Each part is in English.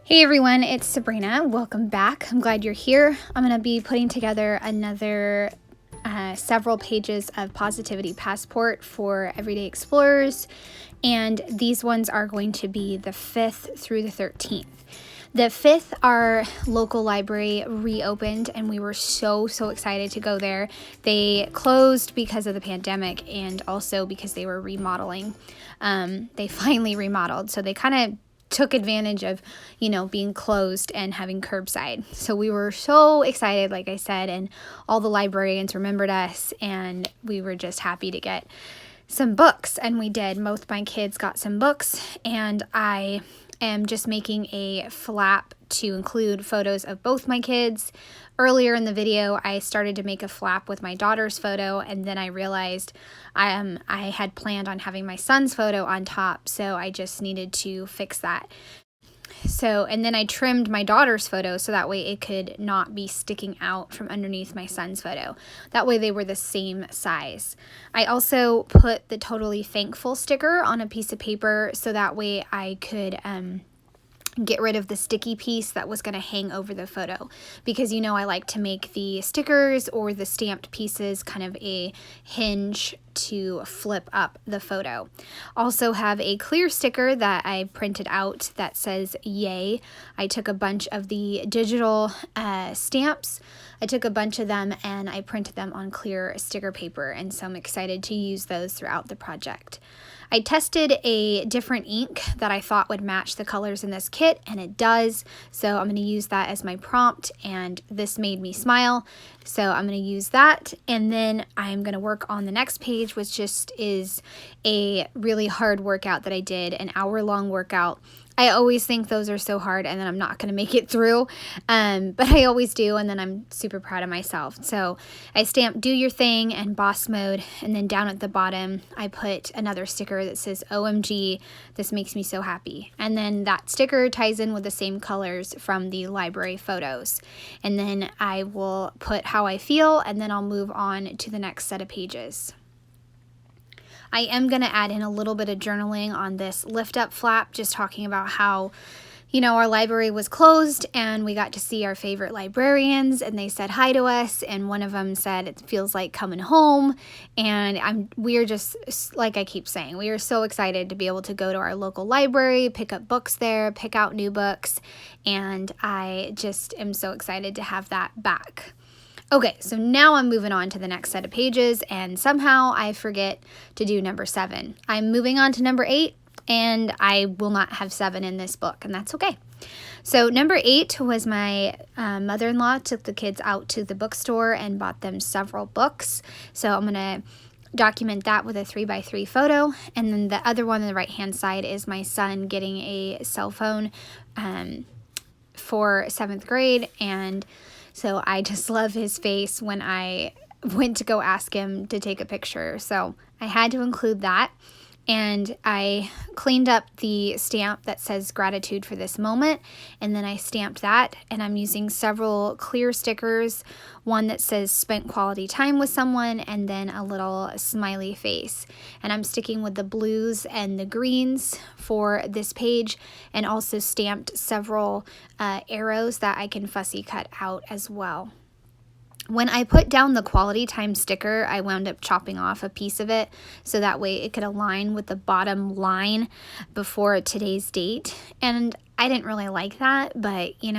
Hey everyone, it's Sabrina. Welcome back. I'm glad you're here. I'm going to be putting together another several pages of Positivity Passport for Everyday Explorers, and these ones are going to be the 5th through the 13th. The 5th, our local library reopened, and we were so excited to go there. They closed because of the pandemic and also because they were remodeling. They finally remodeled, so they kind of took advantage of, being closed and having curbside. So we were so excited, like I said, and all the librarians remembered us, and we were just happy to get some books, and we did. Both my kids got some books, and I am just making a flap to include photos of both my kids. Earlier in the video, I started to make a flap with my daughter's photo, and then I realized I had planned on having my son's photo on top, so I just needed to fix that. And then I trimmed my daughter's photo so that way it could not be sticking out from underneath my son's photo. That way they were the same size. I also put the Totally Thankful sticker on a piece of paper so that way I could get rid of the sticky piece that was going to hang over the photo, because I like to make the stickers or the stamped pieces kind of a hinge to flip up the photo. Also have a clear sticker that I printed out that says yay. I took a bunch of the digital stamps. I took a bunch of them and I printed them on clear sticker paper, and so I'm excited to use those throughout the project. I tested a different ink that I thought would match the colors in this kit, and it does, so I'm going to use that as my prompt, and this made me smile, so I'm going to use that, and then I'm going to work on the next page, which just is a really hard workout that I did, an hour-long workout. I always think those are so hard and then I'm not going to make it through, but I always do, and then I'm super proud of myself. So I stamped Do Your Thing and Boss Mode, and then down at the bottom I put another sticker that says OMG, this makes me so happy. And then that sticker ties in with the same colors from the library photos. And then I will put how I feel, and then I'll move on to the next set of pages. I am going to add in a little bit of journaling on this lift up flap, just talking about how, our library was closed and we got to see our favorite librarians, and they said hi to us, and one of them said it feels like coming home, and we are just, like I keep saying, we are so excited to be able to go to our local library, pick up books there, pick out new books, and I just am so excited to have that back. Okay, so now I'm moving on to the next set of pages, and somehow I forget to do number 7. I'm moving on to number 8, and I will not have 7 in this book, and that's okay. So number 8 was my mother-in-law took the kids out to the bookstore and bought them several books. So I'm going to document that with a 3x3 photo, and then the other one on the right-hand side is my son getting a cell phone for 7th grade, and so I just love his face when I went to go ask him to take a picture. So I had to include that. And I cleaned up the stamp that says gratitude for this moment, and then I stamped that, and I'm using several clear stickers, one that says spent quality time with someone, and then a little smiley face. And I'm sticking with the blues and the greens for this page, and also stamped several arrows that I can fussy cut out as well. When I put down the quality time sticker, I wound up chopping off a piece of it so that way it could align with the bottom line before today's date. And I didn't really like that, but you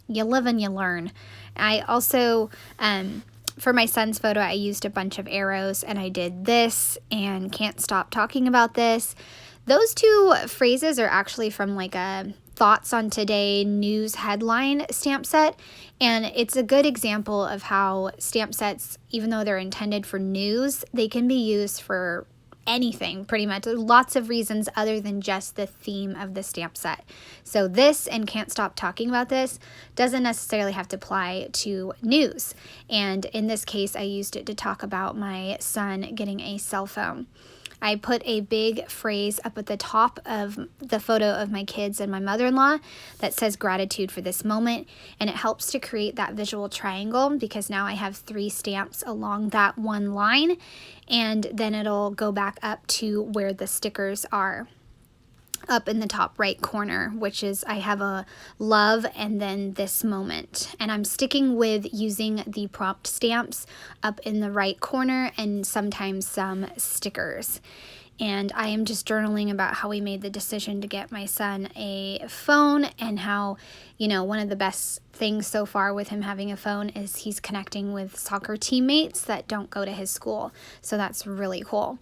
live and you learn. I also, for my son's photo, I used a bunch of arrows, and I did this and can't stop talking about this. Those two phrases are actually from like a Thoughts on Today news headline stamp set, and it's a good example of how stamp sets, even though they're intended for news, they can be used for anything pretty much. There's lots of reasons other than just the theme of the stamp set. So this and Can't Stop Talking About This doesn't necessarily have to apply to news, and in this case I used it to talk about my son getting a cell phone. I put a big phrase up at the top of the photo of my kids and my mother-in-law that says gratitude for this moment, and it helps to create that visual triangle because now I have 3 stamps along that one line, and then it'll go back up to where the stickers are. up in the top right corner, which is I have a love and then this moment. And I'm sticking with using the prompt stamps up in the right corner and sometimes some stickers. And I am just journaling about how we made the decision to get my son a phone and how, one of the best things so far with him having a phone is he's connecting with soccer teammates that don't go to his school. So that's really cool.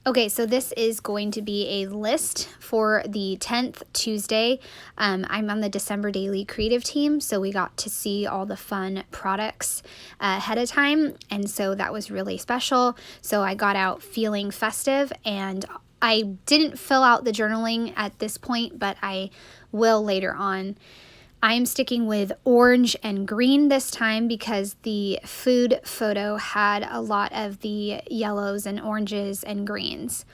Okay, so this is going to be a list for the 10th Tuesday. I'm on the December Daily Creative team, so we got to see all the fun products ahead of time, and so that was really special. So I got out feeling festive, and I didn't fill out the journaling at this point, but I will later on. I'm sticking with orange and green this time because the food photo had a lot of the yellows and oranges and greens.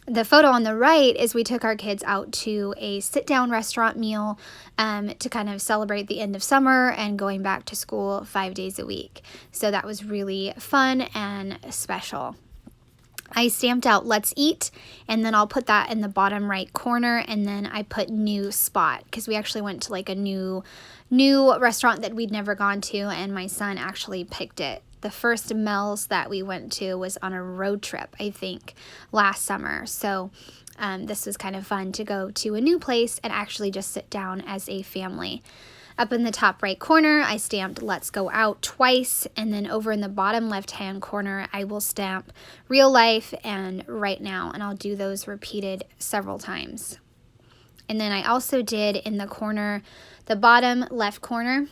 The photo on the right is we took our kids out to a sit-down restaurant meal to kind of celebrate the end of summer and going back to school 5 days a week. So that was really fun and special. I stamped out let's eat, and then I'll put that in the bottom right corner, and then I put new spot because we actually went to like a new restaurant that we'd never gone to, and my son actually picked it. The first Mel's that we went to was on a road trip, I think, last summer. So this was kind of fun to go to a new place and actually just sit down as a family. Up in the top right corner, I stamped let's go out twice, and then over in the bottom left-hand corner, I will stamp real life and right now, and I'll do those repeated several times. And then I also did in the corner, the bottom right corner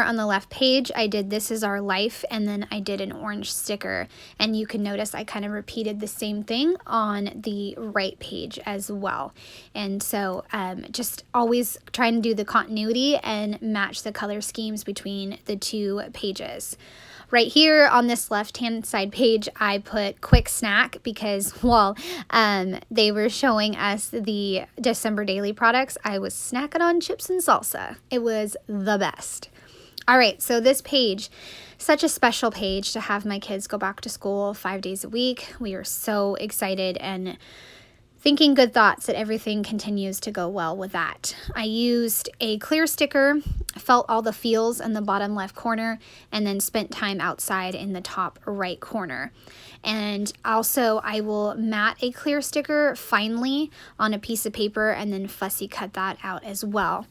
on the left page, I did this is our life, and then I did an orange sticker. And you can notice I kind of repeated the same thing on the right page as well. And so just always trying to do the continuity and match the color schemes between the two pages. Right here on this left-hand side page, I put quick snack because while they were showing us the December Daily products, I was snacking on chips and salsa. It was the best. All right, so this page, such a special page to have my kids go back to school 5 days a week. We are so excited and thinking good thoughts that everything continues to go well with that. I used a clear sticker, felt all the feels in the bottom left corner, and then spent time outside in the top right corner. And also I will mat a clear sticker finely on a piece of paper and then fussy cut that out as well.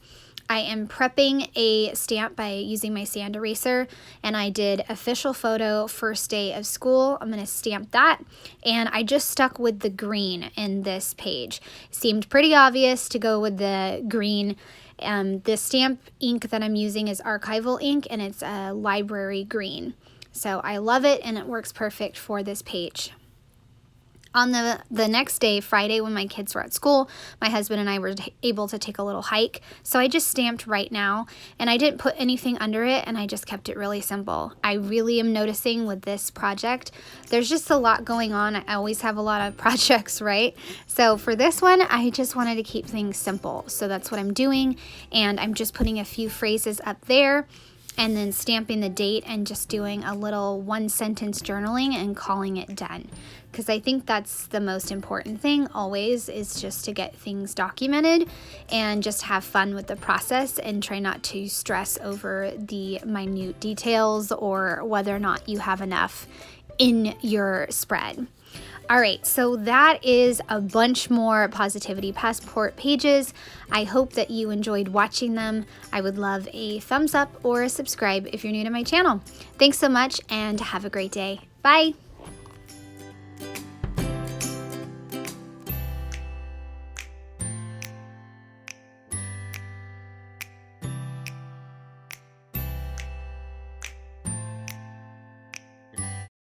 I am prepping a stamp by using my sand eraser, and I did official photo first day of school. I'm going to stamp that, and I just stuck with the green in this page. Seemed pretty obvious to go with the green. The stamp ink that I'm using is archival ink, and it's a library green. So I love it, and it works perfect for this page. On the next day, Friday, when my kids were at school, my husband and I were able to take a little hike. So I just stamped right now, and I didn't put anything under it, and I just kept it really simple. I really am noticing with this project, there's just a lot going on. I always have a lot of projects, right? So for this one, I just wanted to keep things simple. So that's what I'm doing, and I'm just putting a few phrases up there, and then stamping the date and just doing a little one-sentence journaling and calling it done. Because I think that's the most important thing always, is just to get things documented and just have fun with the process and try not to stress over the minute details or whether or not you have enough in your spread. All right, so that is a bunch more Positivity Passport pages. I hope that you enjoyed watching them. I would love a thumbs up or a subscribe if you're new to my channel. Thanks so much and have a great day. Bye.